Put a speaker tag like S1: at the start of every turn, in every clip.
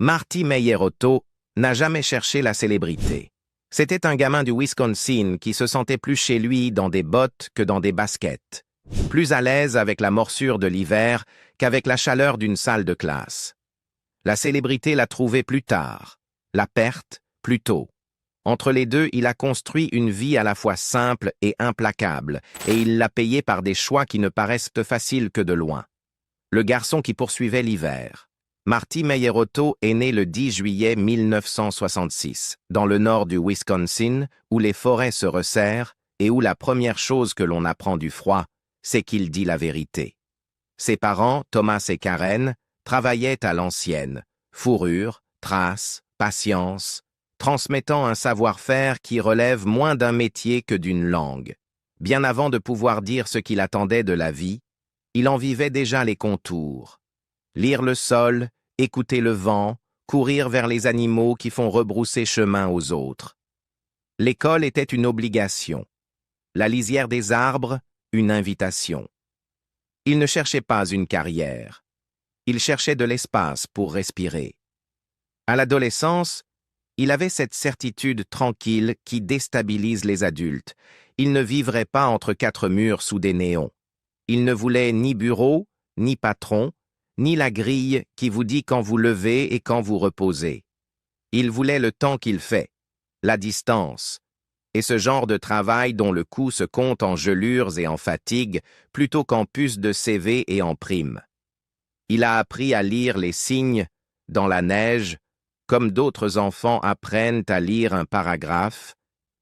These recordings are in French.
S1: Marty Meyer-Otto n'a jamais cherché la célébrité. C'était un gamin du Wisconsin qui se sentait plus chez lui dans des bottes que dans des baskets, plus à l'aise avec la morsure de l'hiver qu'avec la chaleur d'une salle de classe. La célébrité l'a trouvé plus tard, la perte plus tôt. Entre les deux, il a construit une vie à la fois simple et implacable, et il l'a payée par des choix qui ne paraissent faciles que de loin. Le garçon qui poursuivait l'hiver. Marty Meyer-Otto est né le 10 juillet 1966, dans le nord du Wisconsin, où les forêts se resserrent et où la première chose que l'on apprend du froid, c'est qu'il dit la vérité. Ses parents, Thomas et Karen, travaillaient à l'ancienne, fourrure, trace, patience, transmettant un savoir-faire qui relève moins d'un métier que d'une langue. Bien avant de pouvoir dire ce qu'il attendait de la vie, il en vivait déjà les contours. Lire le sol, écouter le vent, courir vers les animaux qui font rebrousser chemin aux autres. L'école était une obligation. La lisière des arbres, une invitation. Il ne cherchait pas une carrière. Il cherchait de l'espace pour respirer. À l'adolescence, il avait cette certitude tranquille qui déstabilise les adultes. Il ne vivrait pas entre quatre murs sous des néons. Il ne voulait ni bureau, ni patron, ni la grille qui vous dit quand vous levez et quand vous reposez. Il voulait le temps qu'il fait, la distance, et ce genre de travail dont le coût se compte en gelures et en fatigue plutôt qu'en puces de CV et en primes. Il a appris à lire les signes dans la neige, comme d'autres enfants apprennent à lire un paragraphe,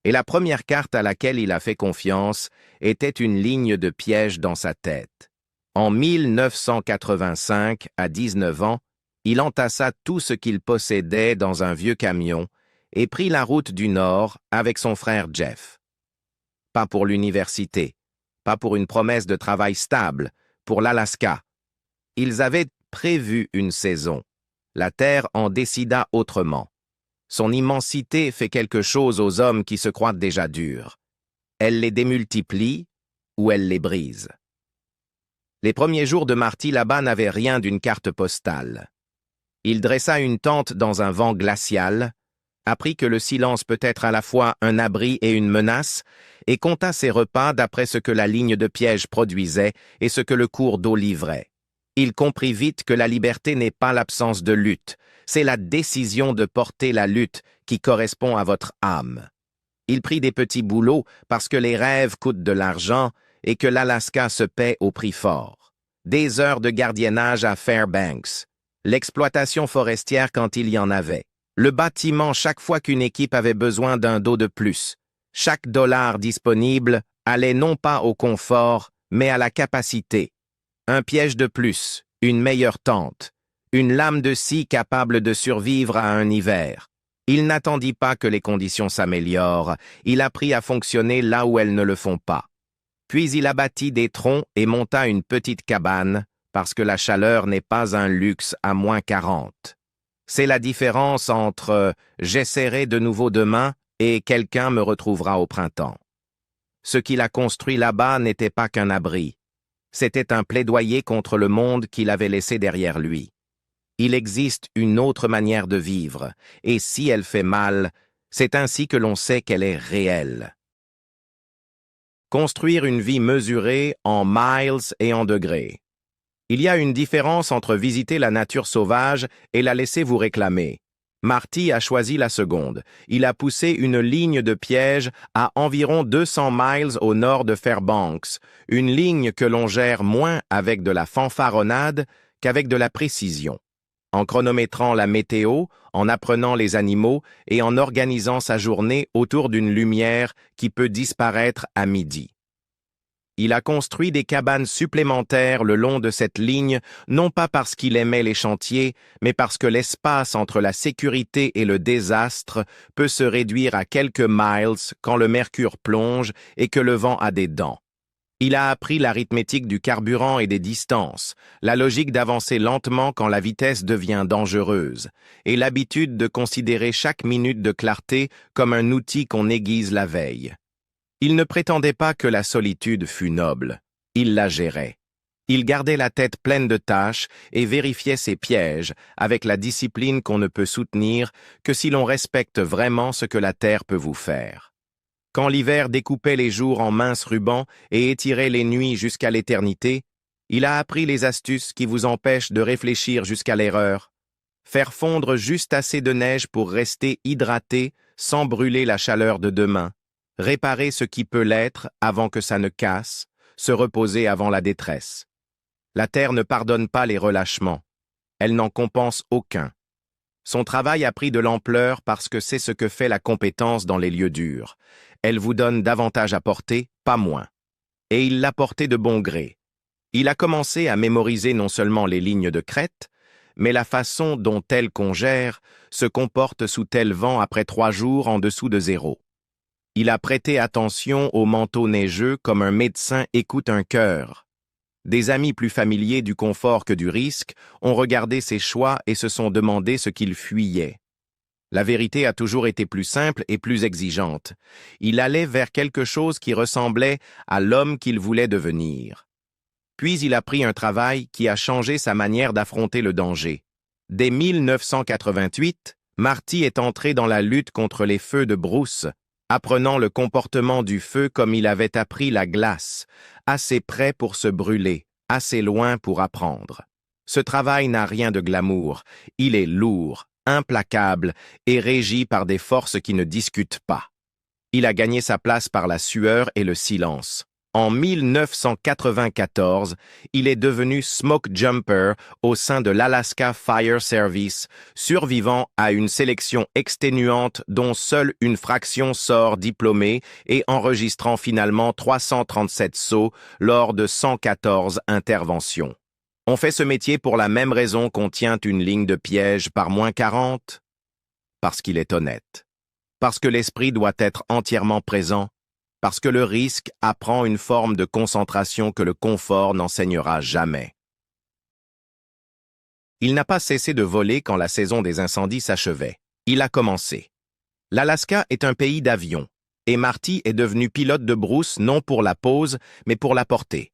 S1: et la première carte à laquelle il a fait confiance était une ligne de piège dans sa tête. En 1985, à 19 ans, il entassa tout ce qu'il possédait dans un vieux camion et prit la route du Nord avec son frère Jeff. Pas pour l'université, pas pour une promesse de travail stable, pour l'Alaska. Ils avaient prévu une saison. La Terre en décida autrement. Son immensité fait quelque chose aux hommes qui se croient déjà durs. Elle les démultiplie ou elle les brise. Les premiers jours de Marty là-bas n'avaient rien d'une carte postale. Il dressa une tente dans un vent glacial, apprit que le silence peut être à la fois un abri et une menace, et compta ses repas d'après ce que la ligne de piège produisait et ce que le cours d'eau livrait. Il comprit vite que la liberté n'est pas l'absence de lutte, c'est la décision de porter la lutte qui correspond à votre âme. Il prit des petits boulots parce que les rêves coûtent de l'argent et que l'Alaska se paie au prix fort. Des heures de gardiennage à Fairbanks, l'exploitation forestière quand il y en avait, le bâtiment chaque fois qu'une équipe avait besoin d'un dos de plus. Chaque dollar disponible allait non pas au confort, mais à la capacité. Un piège de plus, une meilleure tente, une lame de scie capable de survivre à un hiver. Il n'attendit pas que les conditions s'améliorent, il apprit à fonctionner là où elles ne le font pas. Puis il abattit des troncs et monta une petite cabane, parce que la chaleur n'est pas un luxe à -40. C'est la différence entre « j'essaierai de nouveau demain » et « quelqu'un me retrouvera au printemps ». Ce qu'il a construit là-bas n'était pas qu'un abri. C'était un plaidoyer contre le monde qu'il avait laissé derrière lui. Il existe une autre manière de vivre, et si elle fait mal, c'est ainsi que l'on sait qu'elle est réelle. Construire une vie mesurée en miles et en degrés. Il y a une différence entre visiter la nature sauvage et la laisser vous réclamer. Marty a choisi la seconde. Il a poussé une ligne de piège à environ 200 miles au nord de Fairbanks, une ligne que l'on gère moins avec de la fanfaronnade qu'avec de la précision. En chronométrant la météo, en apprenant les animaux et en organisant sa journée autour d'une lumière qui peut disparaître à midi. Il a construit des cabanes supplémentaires le long de cette ligne, non pas parce qu'il aimait les chantiers, mais parce que l'espace entre la sécurité et le désastre peut se réduire à quelques miles quand le mercure plonge et que le vent a des dents. Il a appris l'arithmétique du carburant et des distances, la logique d'avancer lentement quand la vitesse devient dangereuse, et l'habitude de considérer chaque minute de clarté comme un outil qu'on aiguise la veille. Il ne prétendait pas que la solitude fût noble, il la gérait. Il gardait la tête pleine de tâches et vérifiait ses pièges avec la discipline qu'on ne peut soutenir que si l'on respecte vraiment ce que la terre peut vous faire. Quand l'hiver découpait les jours en minces rubans et étirait les nuits jusqu'à l'éternité, il a appris les astuces qui vous empêchent de réfléchir jusqu'à l'erreur. Faire fondre juste assez de neige pour rester hydraté sans brûler la chaleur de demain. Réparer ce qui peut l'être avant que ça ne casse, se reposer avant la détresse. La terre ne pardonne pas les relâchements. Elle n'en compense aucun. Son travail a pris de l'ampleur parce que c'est ce que fait la compétence dans les lieux durs. Elle vous donne davantage à porter, pas moins. Et il l'a porté de bon gré. Il a commencé à mémoriser non seulement les lignes de crête, mais la façon dont tel congère se comporte sous tel vent après 3 jours en dessous de 0. Il a prêté attention au manteau neigeux comme un médecin écoute un cœur. Des amis plus familiers du confort que du risque ont regardé ses choix et se sont demandé ce qu'il fuyait. La vérité a toujours été plus simple et plus exigeante. Il allait vers quelque chose qui ressemblait à l'homme qu'il voulait devenir. Puis il a pris un travail qui a changé sa manière d'affronter le danger. Dès 1988, Marty est entré dans la lutte contre les feux de brousse, apprenant le comportement du feu comme il avait appris la glace, assez près pour se brûler, assez loin pour apprendre. Ce travail n'a rien de glamour, il est lourd, implacable et régi par des forces qui ne discutent pas. Il a gagné sa place par la sueur et le silence. En 1994, il est devenu smoke jumper au sein de l'Alaska Fire Service, survivant à une sélection exténuante dont seule une fraction sort diplômée et enregistrant finalement 337 sauts lors de 114 interventions. On fait ce métier pour la même raison qu'on tient une ligne de piège par -40? Parce qu'il est honnête. Parce que l'esprit doit être entièrement présent. Parce que le risque apprend une forme de concentration que le confort n'enseignera jamais. Il n'a pas cessé de voler quand la saison des incendies s'achevait. Il a commencé. L'Alaska est un pays d'avions, et Marty est devenu pilote de brousse non pour la pose, mais pour la portée.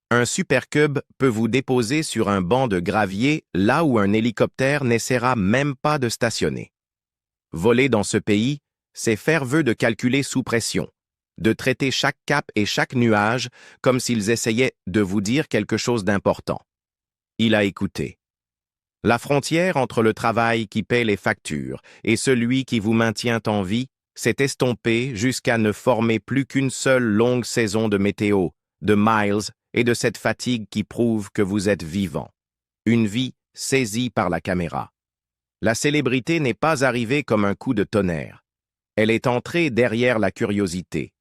S1: Un Super Cub peut vous déposer sur un banc de gravier là où un hélicoptère n'essaiera même pas de stationner. Voler dans ce pays, c'est faire vœu de calculer sous pression, de traiter chaque cap et chaque nuage comme s'ils essayaient de vous dire quelque chose d'important. Il a écouté. La frontière entre le travail qui paie les factures et celui qui vous maintient en vie s'est estompée jusqu'à ne former plus qu'une seule longue saison de météo, de miles et de cette fatigue qui prouve que vous êtes vivant. Une vie saisie par la caméra. La célébrité n'est pas arrivée comme un coup de tonnerre. Elle est entrée derrière la curiosité.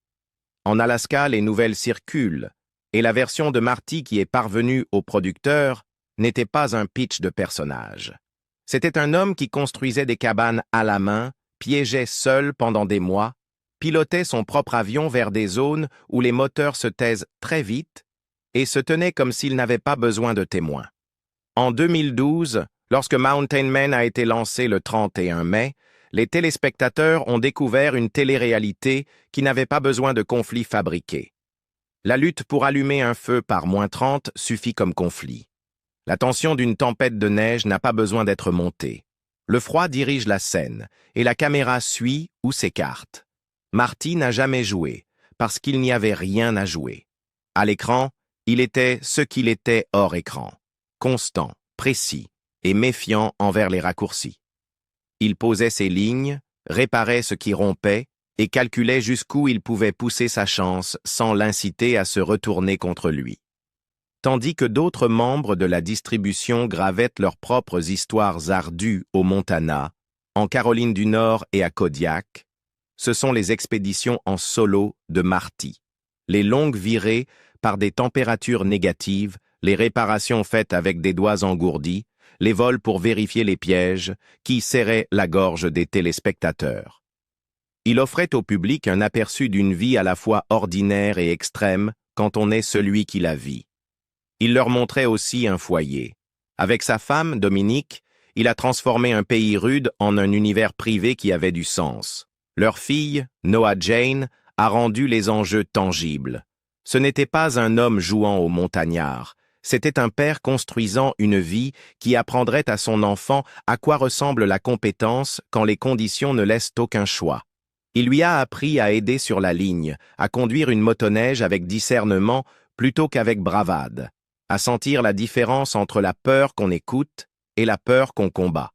S1: En Alaska, les nouvelles circulent, et la version de Marty qui est parvenue au producteur n'était pas un pitch de personnage. C'était un homme qui construisait des cabanes à la main, piégeait seul pendant des mois, pilotait son propre avion vers des zones où les moteurs se taisent très vite et se tenait comme s'il n'avait pas besoin de témoins. En 2012, lorsque Mountain Man a été lancé le 31 mai, les téléspectateurs ont découvert une télé-réalité qui n'avait pas besoin de conflits fabriqués. La lutte pour allumer un feu par -30 suffit comme conflit. La tension d'une tempête de neige n'a pas besoin d'être montée. Le froid dirige la scène, et la caméra suit ou s'écarte. Marty n'a jamais joué, parce qu'il n'y avait rien à jouer. À l'écran, il était ce qu'il était hors écran, constant, précis et méfiant envers les raccourcis. Il posait ses lignes, réparait ce qui rompait et calculait jusqu'où il pouvait pousser sa chance sans l'inciter à se retourner contre lui. Tandis que d'autres membres de la distribution gravaient leurs propres histoires ardues au Montana, en Caroline du Nord et à Kodiak, ce sont les expéditions en solo de Marty, les longues virées par des températures négatives, les réparations faites avec des doigts engourdis, les vols pour vérifier les pièges, qui serraient la gorge des téléspectateurs. Il offrait au public un aperçu d'une vie à la fois ordinaire et extrême quand on est celui qui la vit. Il leur montrait aussi un foyer. Avec sa femme, Dominique, il a transformé un pays rude en un univers privé qui avait du sens. Leur fille, Noah Jane, a rendu les enjeux tangibles. Ce n'était pas un homme jouant au montagnard, C'était un père construisant une vie qui apprendrait à son enfant à quoi ressemble la compétence quand les conditions ne laissent aucun choix. Il lui a appris à aider sur la ligne, à conduire une motoneige avec discernement plutôt qu'avec bravade, à sentir la différence entre la peur qu'on écoute et la peur qu'on combat.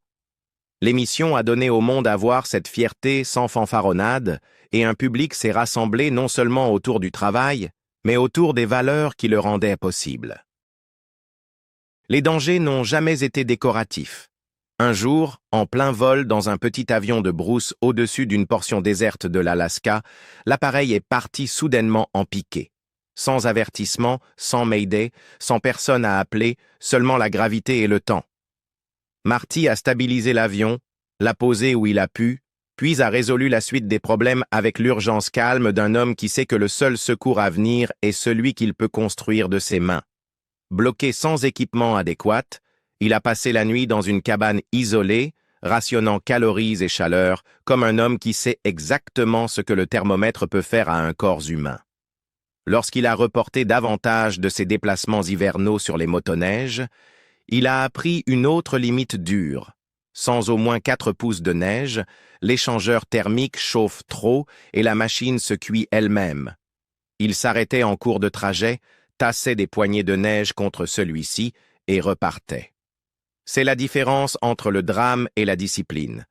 S1: L'émission a donné au monde à voir cette fierté sans fanfaronnade, et un public s'est rassemblé non seulement autour du travail, mais autour des valeurs qui le rendaient possible. Les dangers n'ont jamais été décoratifs. Un jour, en plein vol dans un petit avion de brousse au-dessus d'une portion déserte de l'Alaska, l'appareil est parti soudainement en piqué. Sans avertissement, sans mayday, sans personne à appeler, seulement la gravité et le temps. Marty a stabilisé l'avion, l'a posé où il a pu, puis a résolu la suite des problèmes avec l'urgence calme d'un homme qui sait que le seul secours à venir est celui qu'il peut construire de ses mains. Bloqué sans équipement adéquat, il a passé la nuit dans une cabane isolée, rationnant calories et chaleur, comme un homme qui sait exactement ce que le thermomètre peut faire à un corps humain. Lorsqu'il a reporté davantage de ses déplacements hivernaux sur les motoneiges, il a appris une autre limite dure. Sans au moins 4 pouces de neige, l'échangeur thermique chauffe trop et la machine se cuit elle-même. Il s'arrêtait en cours de trajet, tassait des poignées de neige contre celui-ci et repartait. C'est la différence entre le drame et la discipline.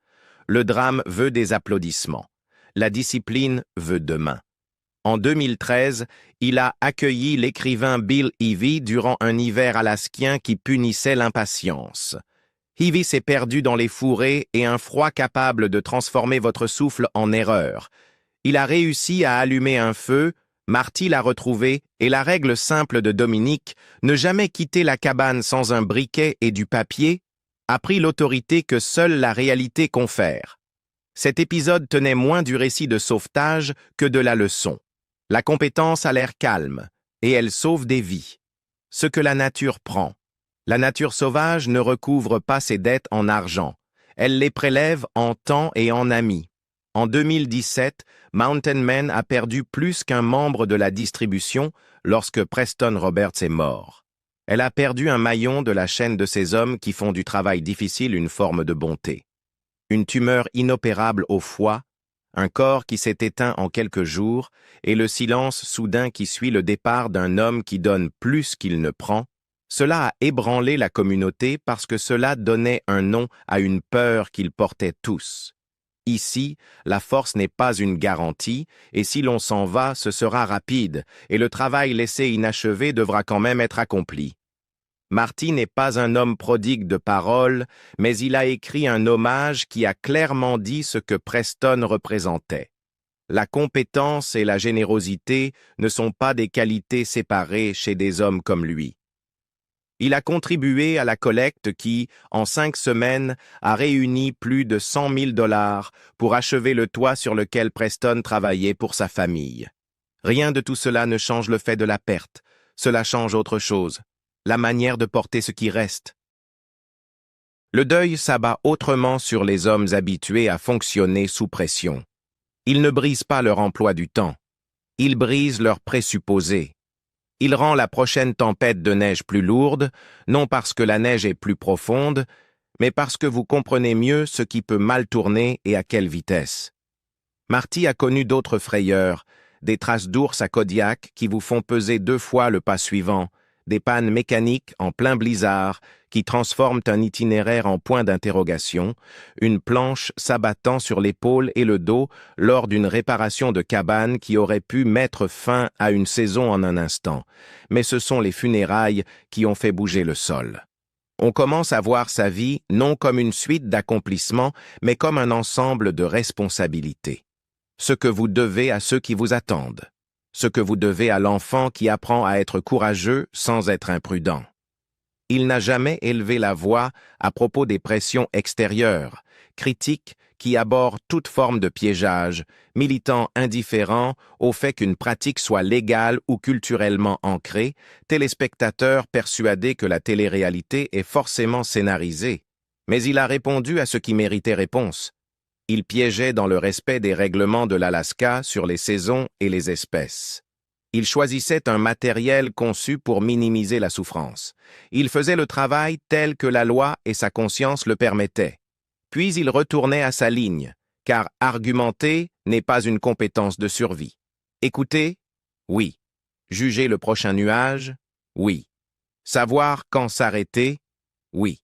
S1: Le drame veut des applaudissements. La discipline veut demain. En 2013, il a accueilli l'écrivain Bill Ivy durant un hiver alaskien qui punissait l'impatience. Ivy s'est perdu dans les fourrés et un froid capable de transformer votre souffle en erreur. Il a réussi à allumer un feu, Marty l'a retrouvé, et la règle simple de Dominique, ne jamais quitter la cabane sans un briquet et du papier, a pris l'autorité que seule la réalité confère. Cet épisode tenait moins du récit de sauvetage que de la leçon. La compétence a l'air calme, et elle sauve des vies. Ce que la nature prend. La nature sauvage ne recouvre pas ses dettes en argent. Elle les prélève en temps et en amis. En 2017, Mountain Man a perdu plus qu'un membre de la distribution lorsque Preston Roberts est mort. Elle a perdu un maillon de la chaîne de ces hommes qui font du travail difficile une forme de bonté. Une tumeur inopérable au foie, un corps qui s'est éteint en quelques jours, et le silence soudain qui suit le départ d'un homme qui donne plus qu'il ne prend, cela a ébranlé la communauté parce que cela donnait un nom à une peur qu'ils portaient tous. Ici, la force n'est pas une garantie, et si l'on s'en va, ce sera rapide, et le travail laissé inachevé devra quand même être accompli. Marty n'est pas un homme prodigue de paroles, mais il a écrit un hommage qui a clairement dit ce que Preston représentait. La compétence et la générosité ne sont pas des qualités séparées chez des hommes comme lui. Il a contribué à la collecte qui, en 5 semaines, a réuni plus de 100 000 $ pour achever le toit sur lequel Preston travaillait pour sa famille. Rien de tout cela ne change le fait de la perte, cela change autre chose. La manière de porter ce qui reste. Le deuil s'abat autrement sur les hommes habitués à fonctionner sous pression. Il ne brise pas leur emploi du temps. Il brise leurs présupposés. Il rend la prochaine tempête de neige plus lourde, non parce que la neige est plus profonde, mais parce que vous comprenez mieux ce qui peut mal tourner et à quelle vitesse. Marty a connu d'autres frayeurs, des traces d'ours à Kodiak qui vous font peser 2 fois le pas suivant, des pannes mécaniques en plein blizzard qui transforment un itinéraire en point d'interrogation, une planche s'abattant sur l'épaule et le dos lors d'une réparation de cabane qui aurait pu mettre fin à une saison en un instant. Mais ce sont les funérailles qui ont fait bouger le sol. On commence à voir sa vie non comme une suite d'accomplissements, mais comme un ensemble de responsabilités. Ce que vous devez à ceux qui vous attendent. Ce que vous devez à l'enfant qui apprend à être courageux sans être imprudent. Il n'a jamais élevé la voix à propos des pressions extérieures, critiques qui abordent toute forme de piégeage, militant indifférent au fait qu'une pratique soit légale ou culturellement ancrée, téléspectateur persuadé que la télé-réalité est forcément scénarisée. Mais il a répondu à ce qui méritait réponse. Il piégeait dans le respect des règlements de l'Alaska sur les saisons et les espèces. Il choisissait un matériel conçu pour minimiser la souffrance. Il faisait le travail tel que la loi et sa conscience le permettaient. Puis il retournait à sa ligne, car argumenter n'est pas une compétence de survie. Écouter? Oui. Juger le prochain nuage? Oui. Savoir quand s'arrêter? Oui.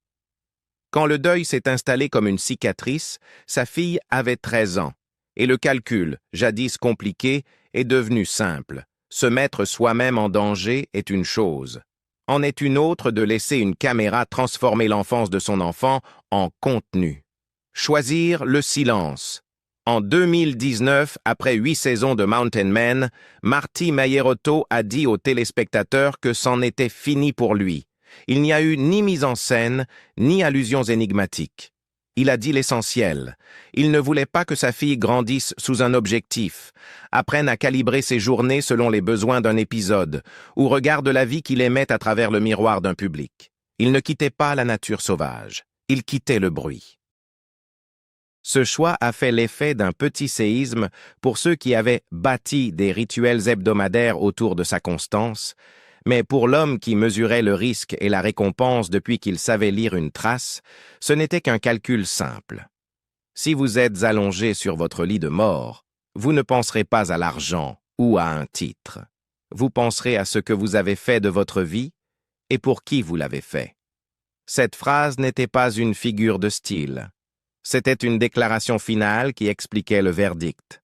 S1: Quand le deuil s'est installé comme une cicatrice, sa fille avait 13 ans, et le calcul, jadis compliqué, est devenu simple. Se mettre soi-même en danger est une chose. En est une autre de laisser une caméra transformer l'enfance de son enfant en contenu. Choisir le silence. En 2019, après 8 saisons de Mountain Men, Marty Mayerotto a dit aux téléspectateurs que c'en était fini pour lui. Il n'y a eu ni mise en scène, ni allusions énigmatiques. Il a dit l'essentiel. Il ne voulait pas que sa fille grandisse sous un objectif, apprenne à calibrer ses journées selon les besoins d'un épisode, ou regarde la vie qu'il aimait à travers le miroir d'un public. Il ne quittait pas la nature sauvage. Il quittait le bruit. Ce choix a fait l'effet d'un petit séisme pour ceux qui avaient bâti des rituels hebdomadaires autour de sa constance, mais pour l'homme qui mesurait le risque et la récompense depuis qu'il savait lire une trace, ce n'était qu'un calcul simple. Si vous êtes allongé sur votre lit de mort, vous ne penserez pas à l'argent ou à un titre. Vous penserez à ce que vous avez fait de votre vie et pour qui vous l'avez fait. Cette phrase n'était pas une figure de style. C'était une déclaration finale qui expliquait le verdict.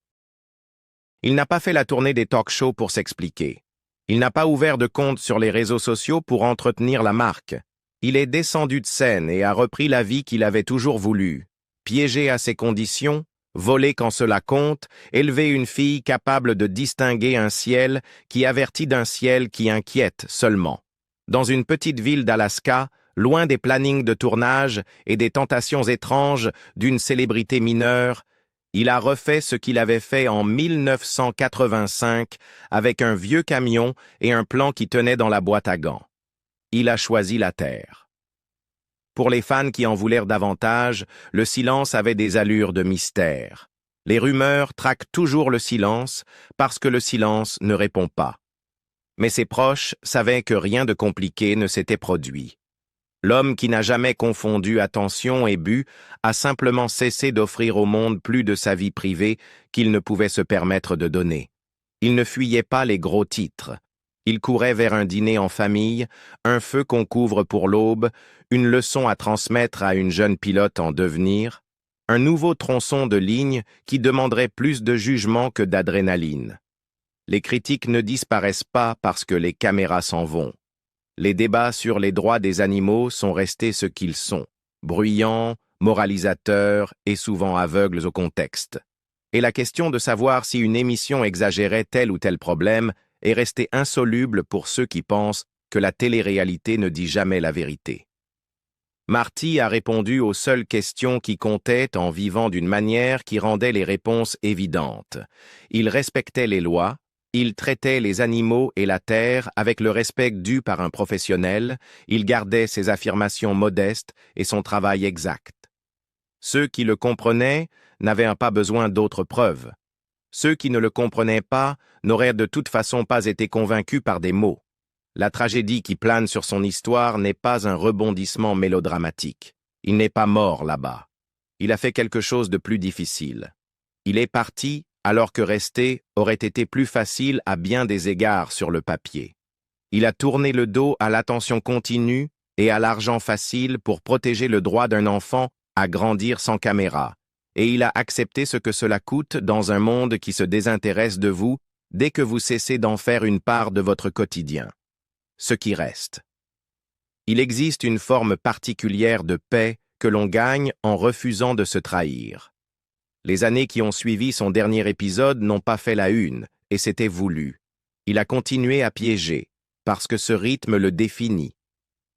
S1: Il n'a pas fait la tournée des talk-shows pour s'expliquer. Il n'a pas ouvert de compte sur les réseaux sociaux pour entretenir la marque. Il est descendu de scène et a repris la vie qu'il avait toujours voulu. Piégé à ses conditions, voler quand cela compte, élever une fille capable de distinguer un ciel qui avertit d'un ciel qui inquiète seulement. Dans une petite ville d'Alaska, loin des plannings de tournage et des tentations étranges d'une célébrité mineure, il a refait ce qu'il avait fait en 1985 avec un vieux camion et un plan qui tenait dans la boîte à gants. Il a choisi la terre. Pour les fans qui en voulèrent davantage, le silence avait des allures de mystère. Les rumeurs traquent toujours le silence parce que le silence ne répond pas. Mais ses proches savaient que rien de compliqué ne s'était produit. L'homme qui n'a jamais confondu attention et but a simplement cessé d'offrir au monde plus de sa vie privée qu'il ne pouvait se permettre de donner. Il ne fuyait pas les gros titres. Il courait vers un dîner en famille, un feu qu'on couvre pour l'aube, une leçon à transmettre à une jeune pilote en devenir, un nouveau tronçon de ligne qui demanderait plus de jugement que d'adrénaline. Les critiques ne disparaissent pas parce que les caméras s'en vont. Les débats sur les droits des animaux sont restés ce qu'ils sont, bruyants, moralisateurs et souvent aveugles au contexte. Et la question de savoir si une émission exagérait tel ou tel problème est restée insoluble pour ceux qui pensent que la télé-réalité ne dit jamais la vérité. Marty a répondu aux seules questions qui comptaient en vivant d'une manière qui rendait les réponses évidentes. Il respectait les lois, il traitait les animaux et la terre avec le respect dû par un professionnel, il gardait ses affirmations modestes et son travail exact. Ceux qui le comprenaient n'avaient pas besoin d'autres preuves. Ceux qui ne le comprenaient pas n'auraient de toute façon pas été convaincus par des mots. La tragédie qui plane sur son histoire n'est pas un rebondissement mélodramatique. Il n'est pas mort là-bas. Il a fait quelque chose de plus difficile. Il est parti alors que rester aurait été plus facile à bien des égards sur le papier. Il a tourné le dos à l'attention continue et à l'argent facile pour protéger le droit d'un enfant à grandir sans caméra, et il a accepté ce que cela coûte dans un monde qui se désintéresse de vous dès que vous cessez d'en faire une part de votre quotidien. Ce qui reste. Il existe une forme particulière de paix que l'on gagne en refusant de se trahir. Les années qui ont suivi son dernier épisode n'ont pas fait la une, et c'était voulu. Il a continué à piéger, parce que ce rythme le définit.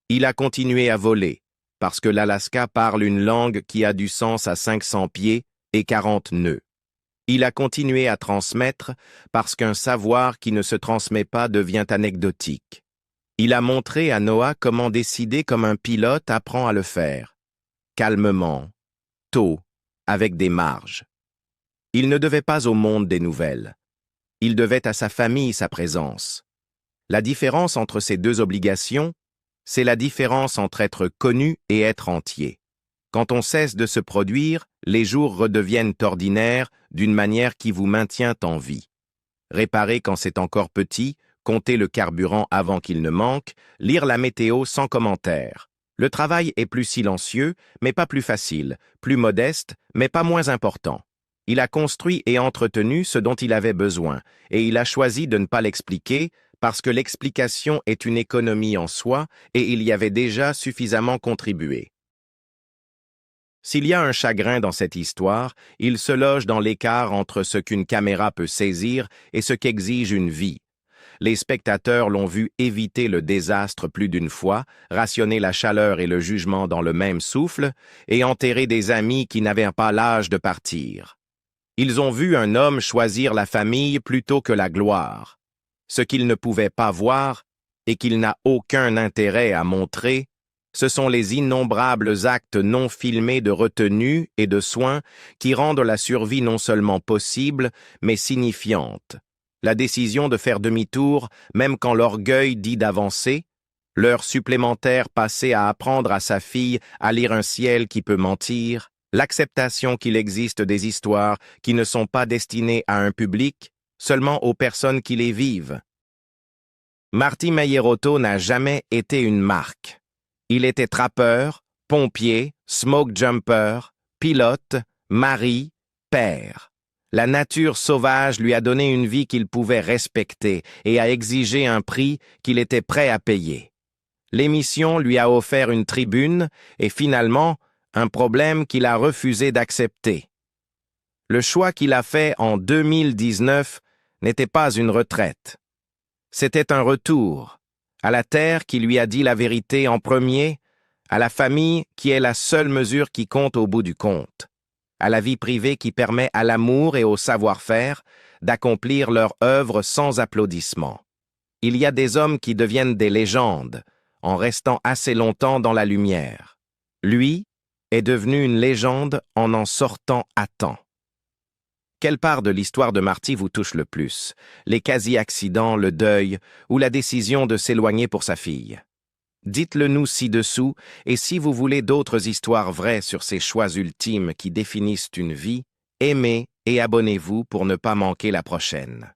S1: Il a continué à voler, parce que l'Alaska parle une langue qui a du sens à 500 pieds et 40 nœuds. Il a continué à transmettre, parce qu'un savoir qui ne se transmet pas devient anecdotique. Il a montré à Noah comment décider comme un pilote apprend à le faire. Calmement, tôt, avec des marges. Il ne devait pas au monde des nouvelles. Il devait à sa famille sa présence. La différence entre ces deux obligations, c'est la différence entre être connu et être entier. Quand on cesse de se produire, les jours redeviennent ordinaires d'une manière qui vous maintient en vie. Réparer quand c'est encore petit, compter le carburant avant qu'il ne manque, lire la météo sans commentaire. Le travail est plus silencieux, mais pas plus facile, plus modeste, mais pas moins important. Il a construit et entretenu ce dont il avait besoin, et il a choisi de ne pas l'expliquer, parce que l'explication est une économie en soi, et il y avait déjà suffisamment contribué. S'il y a un chagrin dans cette histoire, il se loge dans l'écart entre ce qu'une caméra peut saisir et ce qu'exige une vie. Les spectateurs l'ont vu éviter le désastre plus d'une fois, rationner la chaleur et le jugement dans le même souffle, et enterrer des amis qui n'avaient pas l'âge de partir. Ils ont vu un homme choisir la famille plutôt que la gloire. Ce qu'ils ne pouvaient pas voir, et qu'il n'a aucun intérêt à montrer, ce sont les innombrables actes non filmés de retenue et de soins qui rendent la survie non seulement possible, mais signifiante. La décision de faire demi-tour, même quand l'orgueil dit d'avancer, l'heure supplémentaire passée à apprendre à sa fille à lire un ciel qui peut mentir, l'acceptation qu'il existe des histoires qui ne sont pas destinées à un public, seulement aux personnes qui les vivent. Marty Meierotto n'a jamais été une marque. Il était trappeur, pompier, smoke jumper, pilote, mari, père. La nature sauvage lui a donné une vie qu'il pouvait respecter et a exigé un prix qu'il était prêt à payer. L'émission lui a offert une tribune et finalement un problème qu'il a refusé d'accepter. Le choix qu'il a fait en 2019 n'était pas une retraite. C'était un retour à la terre qui lui a dit la vérité en premier, à la famille qui est la seule mesure qui compte au bout du compte, à la vie privée qui permet à l'amour et au savoir-faire d'accomplir leur œuvre sans applaudissements. Il y a des hommes qui deviennent des légendes en restant assez longtemps dans la lumière. Lui est devenu une légende en sortant à temps. Quelle part de l'histoire de Marty vous touche le plus? Les quasi-accidents, le deuil ou la décision de s'éloigner pour sa fille? Dites-le nous ci-dessous, et si vous voulez d'autres histoires vraies sur ces choix ultimes qui définissent une vie, aimez et abonnez-vous pour ne pas manquer la prochaine.